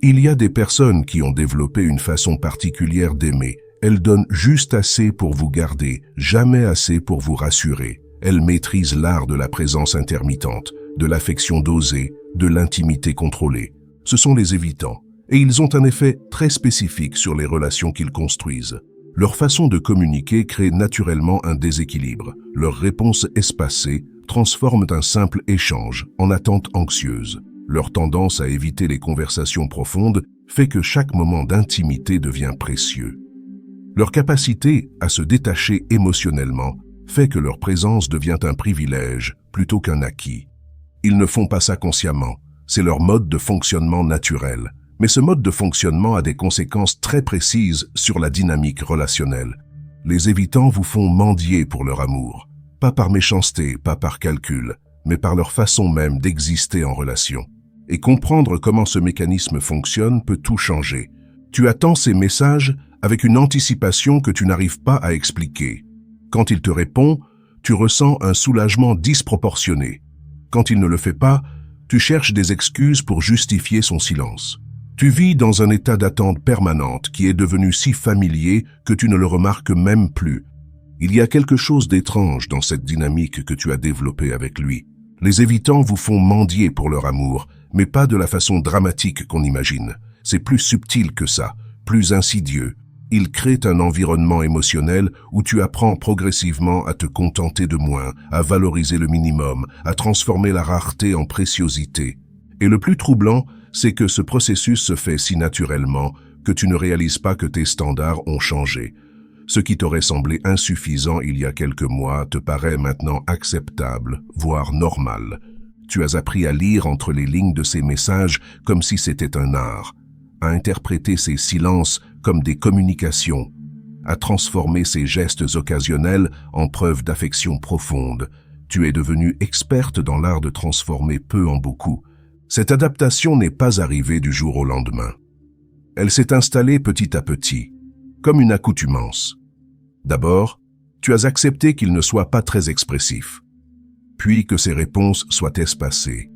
Il y a des personnes qui ont développé une façon particulière d'aimer. Elles donnent juste assez pour vous garder, jamais assez pour vous rassurer. Elles maîtrisent l'art de la présence intermittente, de l'affection dosée, de l'intimité contrôlée. Ce sont les évitants, et ils ont un effet très spécifique sur les relations qu'ils construisent. Leur façon de communiquer crée naturellement un déséquilibre. Leurs réponses espacées transforment un simple échange en attente anxieuse. Leur tendance à éviter les conversations profondes fait que chaque moment d'intimité devient précieux. Leur capacité à se détacher émotionnellement fait que leur présence devient un privilège plutôt qu'un acquis. Ils ne font pas ça consciemment, c'est leur mode de fonctionnement naturel. Mais ce mode de fonctionnement a des conséquences très précises sur la dynamique relationnelle. Les évitants vous font mendier pour leur amour, pas par méchanceté, pas par calcul, mais par leur façon même d'exister en relation. Et comprendre comment ce mécanisme fonctionne peut tout changer. Tu attends ces messages avec une anticipation que tu n'arrives pas à expliquer. Quand il te répond, tu ressens un soulagement disproportionné. Quand il ne le fait pas, tu cherches des excuses pour justifier son silence. Tu vis dans un état d'attente permanente qui est devenu si familier que tu ne le remarques même plus. Il y a quelque chose d'étrange dans cette dynamique que tu as développée avec lui. Les évitants vous font mendier pour leur amour, mais pas de la façon dramatique qu'on imagine. C'est plus subtil que ça, plus insidieux. Ils créent un environnement émotionnel où tu apprends progressivement à te contenter de moins, à valoriser le minimum, à transformer la rareté en préciosité. Et le plus troublant, c'est que ce processus se fait si naturellement que tu ne réalises pas que tes standards ont changé. Ce qui t'aurait semblé insuffisant il y a quelques mois te paraît maintenant acceptable, voire normal. Tu as appris à lire entre les lignes de ces messages comme si c'était un art, à interpréter ces silences comme des communications, à transformer ces gestes occasionnels en preuves d'affection profonde. Tu es devenue experte dans l'art de transformer peu en beaucoup. Cette adaptation n'est pas arrivée du jour au lendemain. Elle s'est installée petit à petit, comme une accoutumance. D'abord, tu as accepté qu'il ne soit pas très expressif, puis que ses réponses soient espacées,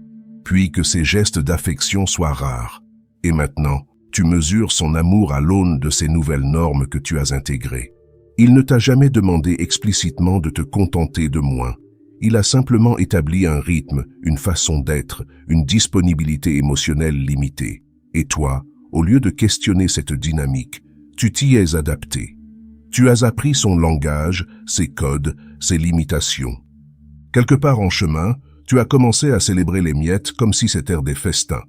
puis que ses gestes d'affection soient rares. Et maintenant, tu mesures son amour à l'aune de ces nouvelles normes que tu as intégrées. Il ne t'a jamais demandé explicitement de te contenter de moins. Il a simplement établi un rythme, une façon d'être, une disponibilité émotionnelle limitée. Et toi, au lieu de questionner cette dynamique, tu t'y es adapté. Tu as appris son langage, ses codes, ses limitations. Quelque part en chemin, tu as commencé à célébrer les miettes comme si c'était des festins,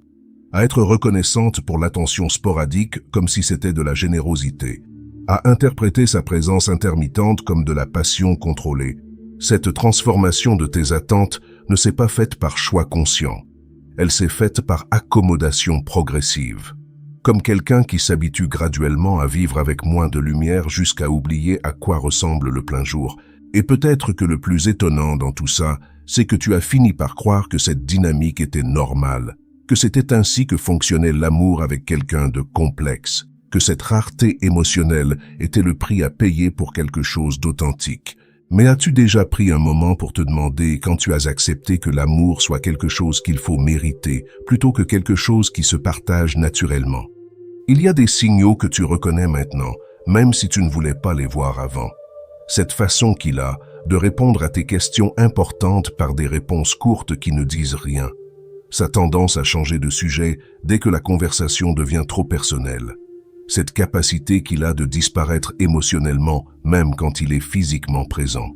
à être reconnaissante pour l'attention sporadique comme si c'était de la générosité, à interpréter sa présence intermittente comme de la passion contrôlée. Cette transformation de tes attentes ne s'est pas faite par choix conscient. Elle s'est faite par accommodation progressive. Comme quelqu'un qui s'habitue graduellement à vivre avec moins de lumière jusqu'à oublier à quoi ressemble le plein jour. Et peut-être que le plus étonnant dans tout ça, c'est que tu as fini par croire que cette dynamique était normale, que c'était ainsi que fonctionnait l'amour avec quelqu'un de complexe, que cette rareté émotionnelle était le prix à payer pour quelque chose d'authentique. Mais as-tu déjà pris un moment pour te demander quand tu as accepté que l'amour soit quelque chose qu'il faut mériter, plutôt que quelque chose qui se partage naturellement? Il y a des signaux que tu reconnais maintenant, même si tu ne voulais pas les voir avant. Cette façon qu'il a de répondre à tes questions importantes par des réponses courtes qui ne disent rien. Sa tendance à changer de sujet dès que la conversation devient trop personnelle. Cette capacité qu'il a de disparaître émotionnellement, même quand il est physiquement présent.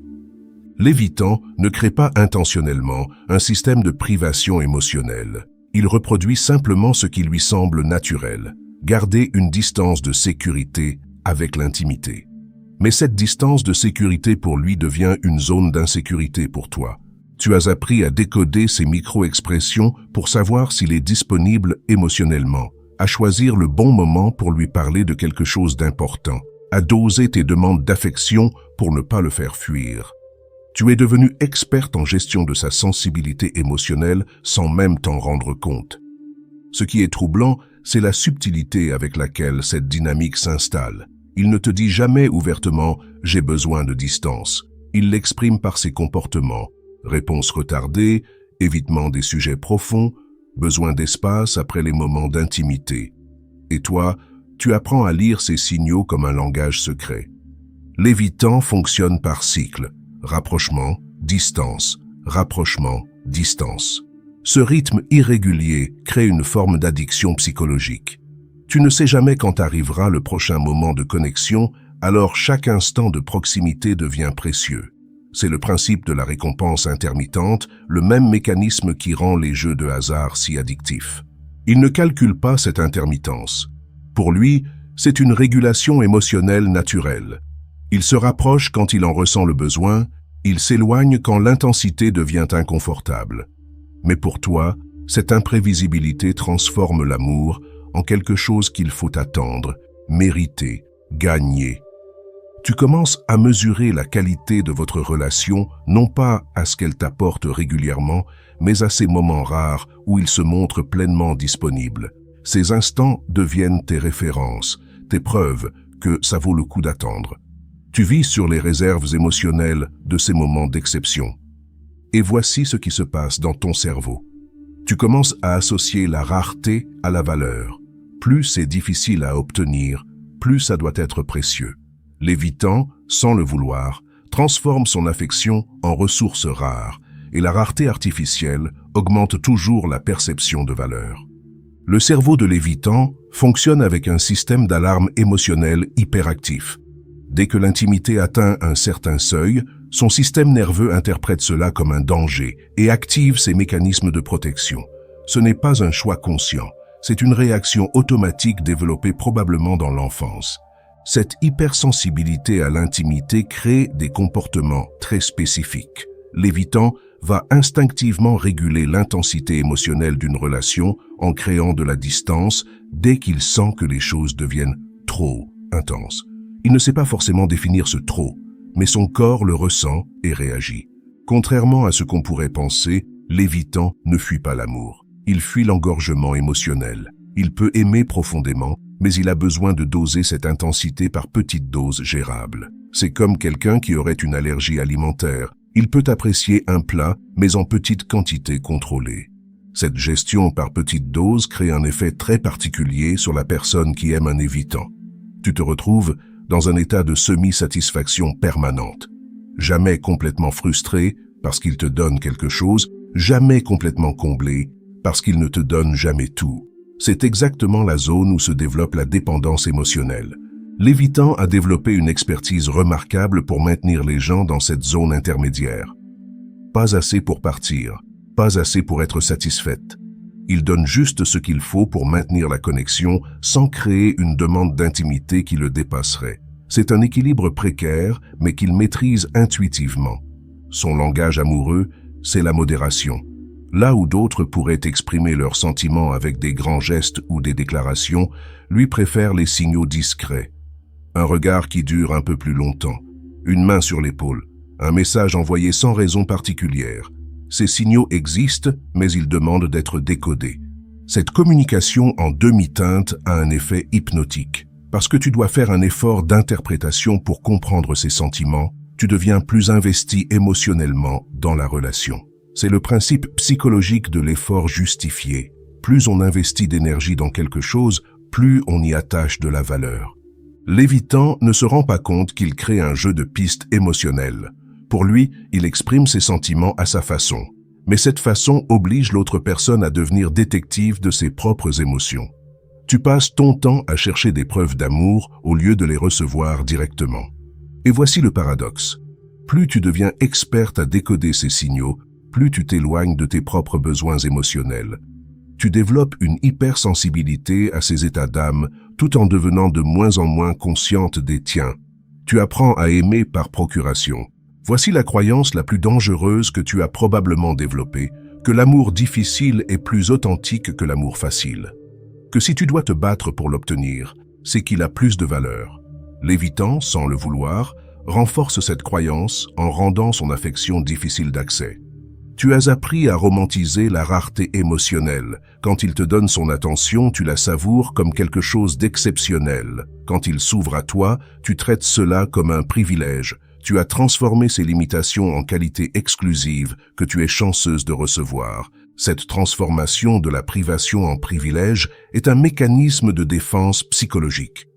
L'évitant ne crée pas intentionnellement un système de privation émotionnelle. Il reproduit simplement ce qui lui semble naturel, garder une distance de sécurité avec l'intimité. Mais cette distance de sécurité pour lui devient une zone d'insécurité pour toi. Tu as appris à décoder ces micro-expressions pour savoir s'il est disponible émotionnellement, à choisir le bon moment pour lui parler de quelque chose d'important, à doser tes demandes d'affection pour ne pas le faire fuir. Tu es devenue experte en gestion de sa sensibilité émotionnelle sans même t'en rendre compte. Ce qui est troublant, c'est la subtilité avec laquelle cette dynamique s'installe. Il ne te dit jamais ouvertement « j'ai besoin de distance ». Il l'exprime par ses comportements, réponses retardées, évitement des sujets profonds, besoin d'espace après les moments d'intimité. Et toi, tu apprends à lire ces signaux comme un langage secret. L'évitant fonctionne par cycle. Rapprochement, distance, rapprochement, distance. Ce rythme irrégulier crée une forme d'addiction psychologique. Tu ne sais jamais quand arrivera le prochain moment de connexion, alors chaque instant de proximité devient précieux. C'est le principe de la récompense intermittente, le même mécanisme qui rend les jeux de hasard si addictifs. Il ne calcule pas cette intermittence. Pour lui, c'est une régulation émotionnelle naturelle. Il se rapproche quand il en ressent le besoin, il s'éloigne quand l'intensité devient inconfortable. Mais pour toi, cette imprévisibilité transforme l'amour en quelque chose qu'il faut attendre, mériter, gagner. Tu commences à mesurer la qualité de votre relation, non pas à ce qu'elle t'apporte régulièrement, mais à ces moments rares où il se montre pleinement disponible. Ces instants deviennent tes références, tes preuves que ça vaut le coup d'attendre. Tu vis sur les réserves émotionnelles de ces moments d'exception. Et voici ce qui se passe dans ton cerveau. Tu commences à associer la rareté à la valeur. Plus c'est difficile à obtenir, plus ça doit être précieux. L'évitant, sans le vouloir, transforme son affection en ressource rare, et la rareté artificielle augmente toujours la perception de valeur. Le cerveau de l'évitant fonctionne avec un système d'alarme émotionnelle hyperactif. Dès que l'intimité atteint un certain seuil, son système nerveux interprète cela comme un danger et active ses mécanismes de protection. Ce n'est pas un choix conscient, c'est une réaction automatique développée probablement dans l'enfance. Cette hypersensibilité à l'intimité crée des comportements très spécifiques. L'évitant va instinctivement réguler l'intensité émotionnelle d'une relation en créant de la distance dès qu'il sent que les choses deviennent trop intenses. Il ne sait pas forcément définir ce trop, mais son corps le ressent et réagit. Contrairement à ce qu'on pourrait penser, l'évitant ne fuit pas l'amour. Il fuit l'engorgement émotionnel. Il peut aimer profondément, mais il a besoin de doser cette intensité par petites doses gérables. C'est comme quelqu'un qui aurait une allergie alimentaire. Il peut apprécier un plat, mais en petites quantités contrôlées. Cette gestion par petites doses crée un effet très particulier sur la personne qui aime un évitant. Tu te retrouves dans un état de semi-satisfaction permanente. Jamais complètement frustré parce qu'il te donne quelque chose, jamais complètement comblé parce qu'il ne te donne jamais tout. C'est exactement la zone où se développe la dépendance émotionnelle. L'évitant a développé une expertise remarquable pour maintenir les gens dans cette zone intermédiaire. Pas assez pour partir, pas assez pour être satisfaite. Il donne juste ce qu'il faut pour maintenir la connexion sans créer une demande d'intimité qui le dépasserait. C'est un équilibre précaire, mais qu'il maîtrise intuitivement. Son langage amoureux, c'est la modération. Là où d'autres pourraient exprimer leurs sentiments avec des grands gestes ou des déclarations, lui préfère les signaux discrets. Un regard qui dure un peu plus longtemps, une main sur l'épaule, un message envoyé sans raison particulière. Ces signaux existent, mais ils demandent d'être décodés. Cette communication en demi-teinte a un effet hypnotique. Parce que tu dois faire un effort d'interprétation pour comprendre ces sentiments, tu deviens plus investi émotionnellement dans la relation. C'est le principe psychologique de l'effort justifié. Plus on investit d'énergie dans quelque chose, plus on y attache de la valeur. L'évitant ne se rend pas compte qu'il crée un jeu de pistes émotionnelles. Pour lui, il exprime ses sentiments à sa façon. Mais cette façon oblige l'autre personne à devenir détective de ses propres émotions. Tu passes ton temps à chercher des preuves d'amour au lieu de les recevoir directement. Et voici le paradoxe. Plus tu deviens experte à décoder ces signaux, plus tu t'éloignes de tes propres besoins émotionnels. Tu développes une hypersensibilité à ces états d'âme tout en devenant de moins en moins consciente des tiens. Tu apprends à aimer par procuration. Voici la croyance la plus dangereuse que tu as probablement développée, que l'amour difficile est plus authentique que l'amour facile. Que si tu dois te battre pour l'obtenir, c'est qu'il a plus de valeur. L'évitant, sans le vouloir, renforce cette croyance en rendant son affection difficile d'accès. Tu as appris à romantiser la rareté émotionnelle. Quand il te donne son attention, tu la savoures comme quelque chose d'exceptionnel. Quand il s'ouvre à toi, tu traites cela comme un privilège. Tu as transformé ces limitations en qualités exclusives que tu es chanceuse de recevoir. Cette transformation de la privation en privilège est un mécanisme de défense psychologique.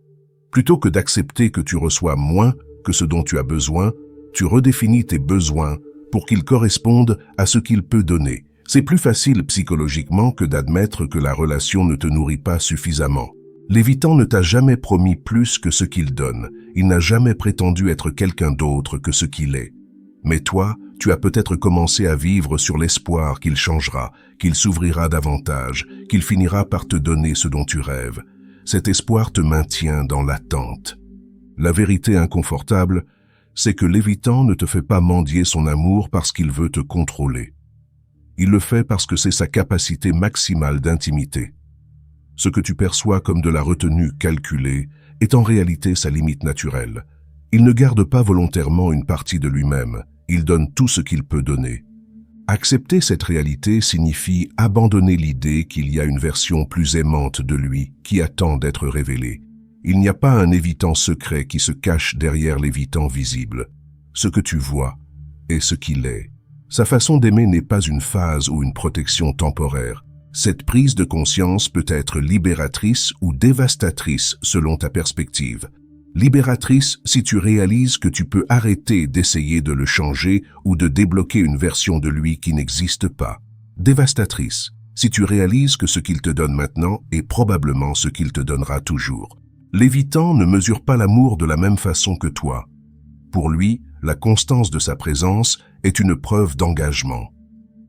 Plutôt que d'accepter que tu reçois moins que ce dont tu as besoin, tu redéfinis tes besoins pour qu'ils correspondent à ce qu'il peut donner. C'est plus facile psychologiquement que d'admettre que la relation ne te nourrit pas suffisamment. L'évitant ne t'a jamais promis plus que ce qu'il donne. Il n'a jamais prétendu être quelqu'un d'autre que ce qu'il est. Mais toi, tu as peut-être commencé à vivre sur l'espoir qu'il changera, qu'il s'ouvrira davantage, qu'il finira par te donner ce dont tu rêves. Cet espoir te maintient dans l'attente. La vérité inconfortable, c'est que l'évitant ne te fait pas mendier son amour parce qu'il veut te contrôler. Il le fait parce que c'est sa capacité maximale d'intimité. Ce que tu perçois comme de la retenue calculée est en réalité sa limite naturelle. Il ne garde pas volontairement une partie de lui-même, il donne tout ce qu'il peut donner. Accepter cette réalité signifie abandonner l'idée qu'il y a une version plus aimante de lui qui attend d'être révélée. Il n'y a pas un évitant secret qui se cache derrière l'évitant visible. Ce que tu vois est ce qu'il est. Sa façon d'aimer n'est pas une phase ou une protection temporaire. Cette prise de conscience peut être libératrice ou dévastatrice selon ta perspective. Libératrice si tu réalises que tu peux arrêter d'essayer de le changer ou de débloquer une version de lui qui n'existe pas. Dévastatrice si tu réalises que ce qu'il te donne maintenant est probablement ce qu'il te donnera toujours. L'évitant ne mesure pas l'amour de la même façon que toi. Pour lui, la constance de sa présence est une preuve d'engagement.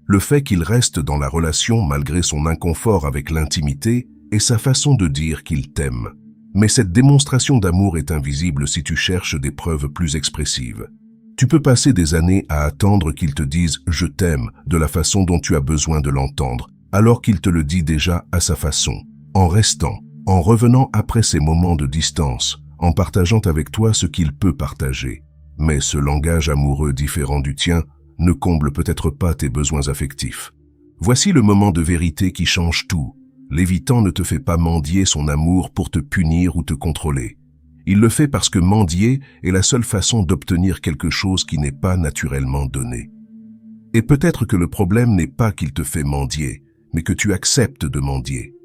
Le fait qu'il reste dans la relation malgré son inconfort avec l'intimité est sa façon de dire qu'il t'aime. Mais cette démonstration d'amour est invisible si tu cherches des preuves plus expressives. Tu peux passer des années à attendre qu'il te dise « je t'aime » de la façon dont tu as besoin de l'entendre, alors qu'il te le dit déjà à sa façon, en restant, en revenant après ces moments de distance, en partageant avec toi ce qu'il peut partager. Mais ce langage amoureux différent du tien ne comble peut-être pas tes besoins affectifs. Voici le moment de vérité qui change tout. L'évitant ne te fait pas mendier son amour pour te punir ou te contrôler. Il le fait parce que mendier est la seule façon d'obtenir quelque chose qui n'est pas naturellement donné. Et peut-être que le problème n'est pas qu'il te fait mendier, mais que tu acceptes de mendier.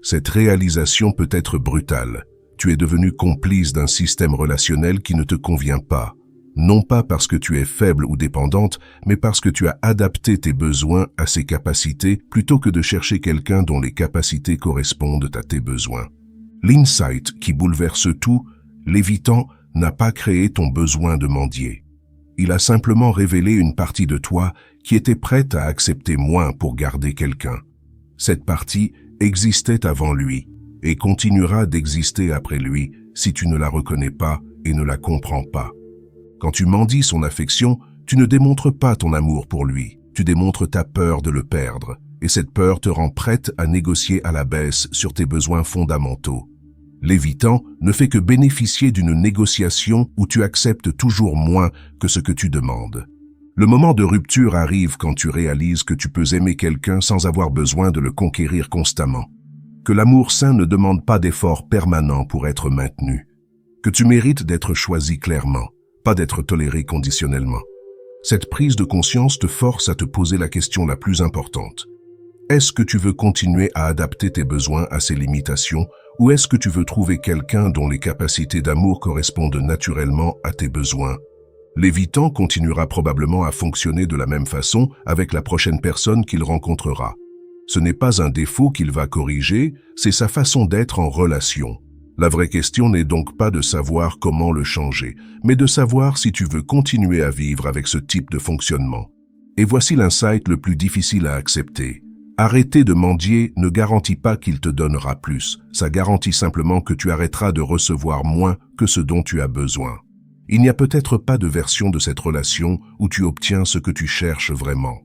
Cette réalisation peut être brutale. Tu es devenu complice d'un système relationnel qui ne te convient pas. Non pas parce que tu es faible ou dépendante, mais parce que tu as adapté tes besoins à ses capacités plutôt que de chercher quelqu'un dont les capacités correspondent à tes besoins. L'insight qui bouleverse tout, l'évitant n'a pas créé ton besoin de mendier. Il a simplement révélé une partie de toi qui était prête à accepter moins pour garder quelqu'un. Cette partie existait avant lui et continuera d'exister après lui si tu ne la reconnais pas et ne la comprends pas. Quand tu mendies son affection, tu ne démontres pas ton amour pour lui, tu démontres ta peur de le perdre, et cette peur te rend prête à négocier à la baisse sur tes besoins fondamentaux. L'évitant ne fait que bénéficier d'une négociation où tu acceptes toujours moins que ce que tu demandes. Le moment de rupture arrive quand tu réalises que tu peux aimer quelqu'un sans avoir besoin de le conquérir constamment, que l'amour sain ne demande pas d'efforts permanents pour être maintenu, que tu mérites d'être choisi clairement, pas d'être toléré conditionnellement. Cette prise de conscience te force à te poser la question la plus importante. Est-ce que tu veux continuer à adapter tes besoins à ces limitations ou est-ce que tu veux trouver quelqu'un dont les capacités d'amour correspondent naturellement à tes besoins? L'évitant continuera probablement à fonctionner de la même façon avec la prochaine personne qu'il rencontrera. Ce n'est pas un défaut qu'il va corriger, c'est sa façon d'être en relation. La vraie question n'est donc pas de savoir comment le changer, mais de savoir si tu veux continuer à vivre avec ce type de fonctionnement. Et voici l'insight le plus difficile à accepter. Arrêter de mendier ne garantit pas qu'il te donnera plus, ça garantit simplement que tu arrêteras de recevoir moins que ce dont tu as besoin. Il n'y a peut-être pas de version de cette relation où tu obtiens ce que tu cherches vraiment.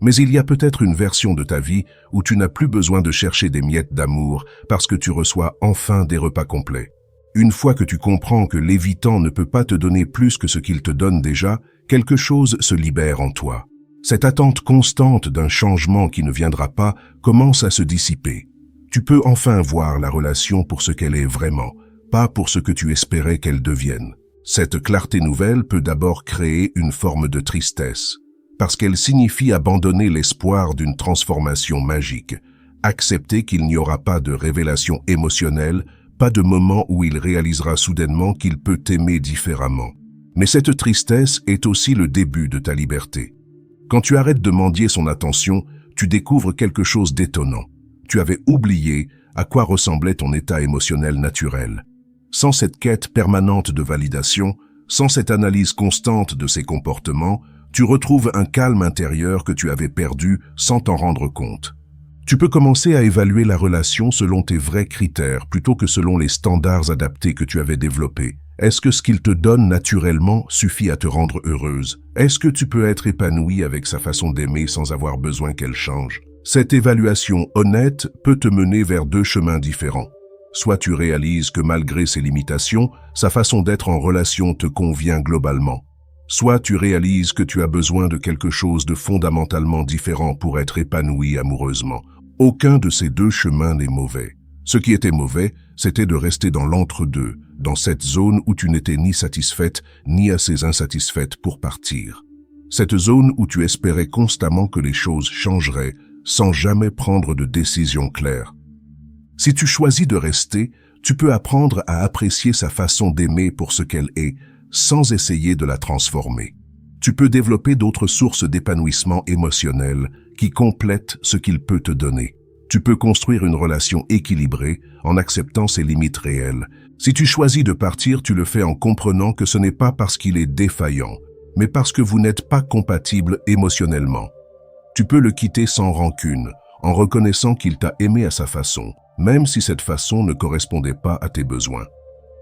Mais il y a peut-être une version de ta vie où tu n'as plus besoin de chercher des miettes d'amour parce que tu reçois enfin des repas complets. Une fois que tu comprends que l'évitant ne peut pas te donner plus que ce qu'il te donne déjà, quelque chose se libère en toi. Cette attente constante d'un changement qui ne viendra pas commence à se dissiper. Tu peux enfin voir la relation pour ce qu'elle est vraiment, pas pour ce que tu espérais qu'elle devienne. Cette clarté nouvelle peut d'abord créer une forme de tristesse. parce qu'elle signifie abandonner l'espoir d'une transformation magique, accepter qu'il n'y aura pas de révélation émotionnelle, pas de moment où il réalisera soudainement qu'il peut t'aimer différemment. Mais cette tristesse est aussi le début de ta liberté. Quand tu arrêtes de mendier son attention, tu découvres quelque chose d'étonnant. Tu avais oublié à quoi ressemblait ton état émotionnel naturel. Sans cette quête permanente de validation, sans cette analyse constante de ses comportements, tu retrouves un calme intérieur que tu avais perdu sans t'en rendre compte. Tu peux commencer à évaluer la relation selon tes vrais critères plutôt que selon les standards adaptés que tu avais développés. Est-ce que ce qu'il te donne naturellement suffit à te rendre heureuse? Est-ce que tu peux être épanouie avec sa façon d'aimer sans avoir besoin qu'elle change? Cette évaluation honnête peut te mener vers deux chemins différents. Soit tu réalises que malgré ses limitations, sa façon d'être en relation te convient globalement. Soit tu réalises que tu as besoin de quelque chose de fondamentalement différent pour être épanoui amoureusement. Aucun de ces deux chemins n'est mauvais. Ce qui était mauvais, c'était de rester dans l'entre-deux, dans cette zone où tu n'étais ni satisfaite ni assez insatisfaite pour partir. Cette zone où tu espérais constamment que les choses changeraient sans jamais prendre de décision claire. Si tu choisis de rester, tu peux apprendre à apprécier sa façon d'aimer pour ce qu'elle est, sans essayer de la transformer. Tu peux développer d'autres sources d'épanouissement émotionnel qui complètent ce qu'il peut te donner. Tu peux construire une relation équilibrée en acceptant ses limites réelles. Si tu choisis de partir, tu le fais en comprenant que ce n'est pas parce qu'il est défaillant, mais parce que vous n'êtes pas compatibles émotionnellement. Tu peux le quitter sans rancune, en reconnaissant qu'il t'a aimé à sa façon, même si cette façon ne correspondait pas à tes besoins.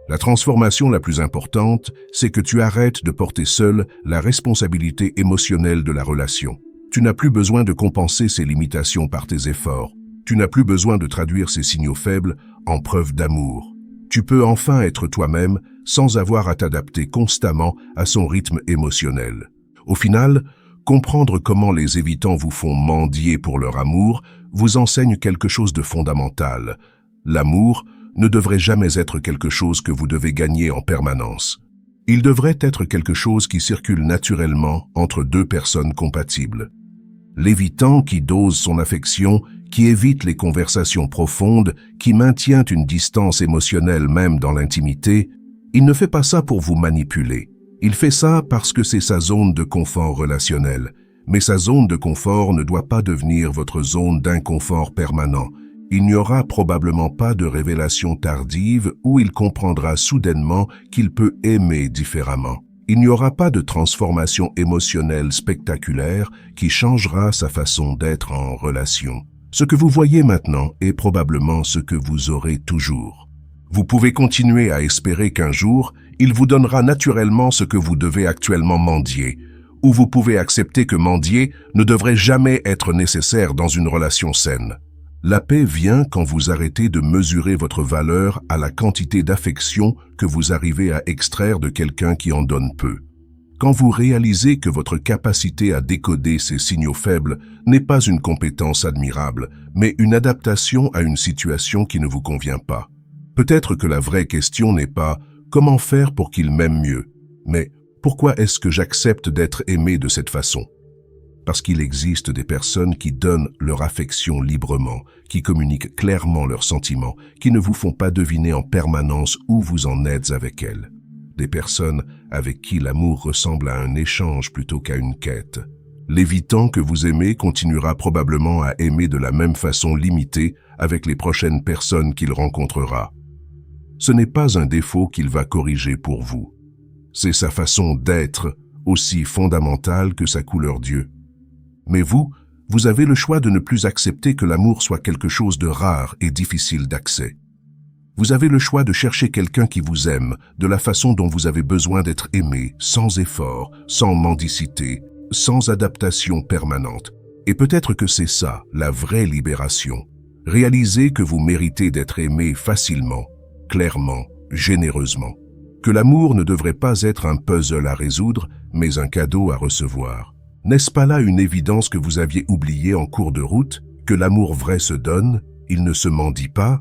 La transformation la plus importante, c'est que tu arrêtes de porter seul la responsabilité émotionnelle de la relation. Tu n'as plus besoin de compenser ses limitations par tes efforts. Tu n'as plus besoin de traduire ses signaux faibles en preuve d'amour. Tu peux enfin être toi-même sans avoir à t'adapter constamment à son rythme émotionnel. Au final, comprendre comment les évitants vous font mendier pour leur amour vous enseigne quelque chose de fondamental. L'amour ne devrait jamais être quelque chose que vous devez gagner en permanence. Il devrait être quelque chose qui circule naturellement entre deux personnes compatibles. L'évitant qui dose son affection, qui évite les conversations profondes, qui maintient une distance émotionnelle même dans l'intimité, il ne fait pas ça pour vous manipuler. Il fait ça parce que c'est sa zone de confort relationnel. Mais sa zone de confort ne doit pas devenir votre zone d'inconfort permanent. Il n'y aura probablement pas de révélation tardive où il comprendra soudainement qu'il peut aimer différemment. Il n'y aura pas de transformation émotionnelle spectaculaire qui changera sa façon d'être en relation. Ce que vous voyez maintenant est probablement ce que vous aurez toujours. Vous pouvez continuer à espérer qu'un jour, il vous donnera naturellement ce que vous devez actuellement mendier, ou vous pouvez accepter que mendier ne devrait jamais être nécessaire dans une relation saine. La paix vient quand vous arrêtez de mesurer votre valeur à la quantité d'affection que vous arrivez à extraire de quelqu'un qui en donne peu. Quand vous réalisez que votre capacité à décoder ces signaux faibles n'est pas une compétence admirable, mais une adaptation à une situation qui ne vous convient pas. Peut-être que la vraie question n'est pas « comment faire pour qu'il m'aime mieux ?» mais « pourquoi est-ce que j'accepte d'être aimé de cette façon ?» Parce qu'il existe des personnes qui donnent leur affection librement, qui communiquent clairement leurs sentiments, qui ne vous font pas deviner en permanence où vous en êtes avec elles. Des personnes avec qui l'amour ressemble à un échange plutôt qu'à une quête. L'évitant que vous aimez continuera probablement à aimer de la même façon limitée avec les prochaines personnes qu'il rencontrera. Ce n'est pas un défaut qu'il va corriger pour vous. C'est sa façon d'être, aussi fondamentale que sa couleur d'yeux. Mais vous avez le choix de ne plus accepter que l'amour soit quelque chose de rare et difficile d'accès. Vous avez le choix de chercher quelqu'un qui vous aime de la façon dont vous avez besoin d'être aimé, sans effort, sans mendicité, sans adaptation permanente. Et peut-être que c'est ça, la vraie libération. Réaliser que vous méritez d'être aimé facilement, clairement, généreusement. Que l'amour ne devrait pas être un puzzle à résoudre, mais un cadeau à recevoir. N'est-ce pas là une évidence que vous aviez oubliée en cours de route? Que l'amour vrai se donne, il ne se mendie pas,